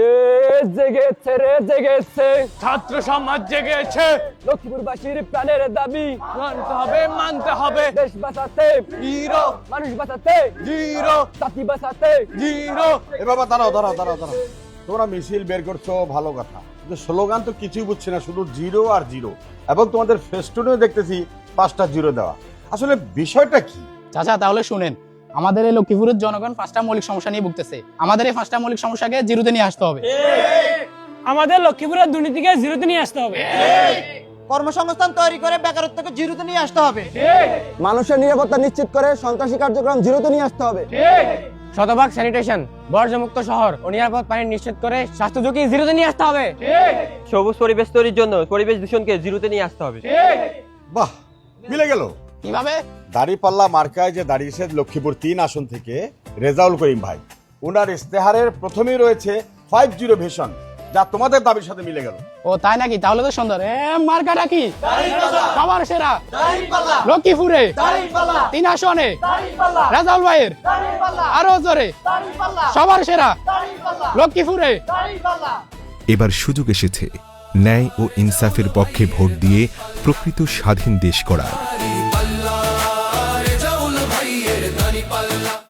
এ জেগেছে রে জেগেছে, ছাত্র সমাজ জেগেছে, লক্ষ্মীপুরবাসীর প্রাণের দাবি মানতে হবে দেশ বাঁচাতে, জিরো মানুষ বাঁচাতে, জিরো জাতি বাঁচাতে। জিরো। এ বাবা দাঁড়াও। তোমরা মিছিল বের করছো ভালো কথা, কিন্তু স্লোগান তো কিছুই বুঝছি না, শুধু জিরো আর জিরো। এবং তোমাদের ফেস্টুনেও দেখতেছি 5টা জিরো দেওয়া। আসলে বিষয়টা কি? চাচা তাহলে শুনেন, আমাদের এই লক্ষ্মীপুরের জনগণ 5টা মৌলিক সমস্যা নিয়ে ভুগতেছে। আমাদের এই 5টা মৌলিক সমস্যাকে জিরোতে নিয়ে আসতে হবে। আমাদের লক্ষ্মীপুরের দুর্নীতিকে জিরোতে নিয়ে আসতে হবে। কর্মসংস্থান তৈরি করে বেকারত্বকে জিরোতে নিয়ে আসতে হবে। মানুষের নিরাপত্তা নিশ্চিত করে সন্ত্রাসী কার্যক্রম জিরোতে নিয়ে আসতে হবে। শতভাগ স্যানিটেশন, বর্জ্যমুক্ত শহর ও নিরাপদ পানি নিশ্চিত করে স্বাস্থ্য ঝুঁকি জিরোতে নিয়ে আসতে হবে। সবুজ পরিবেশ তৈরির জন্য পরিবেশ দূষণকে জিরোতে নিয়ে আসতে হবে। বাহ, মিলে গেল। কিভাবে? দাড়িপাল্লা মার্কায় যে দাঁড়িয়েছে লক্ষ্মীপুর 3 আসন থেকে রেজাউল করিম ভাই, ওনার ইস্তেহারের প্রথমেই রয়েছে 50 ভিশন, যা তোমাদের দাবির সাথে মিলে গেল। ও তাই নাকি? তাহলে তো সুন্দর। মার্কাটা কি? সবার সেরা লক্ষ্মীপুরে 3 আসনে রেজাউল ভাইয়ের আরো জোরে সবার সেরা লক্ষ্মীপুরে। এবার সুযোগ এসেছে ন্যায় ও ইনসাফের পক্ষে ভোট দিয়ে প্রকৃত স্বাধীন দেশ গড়ার।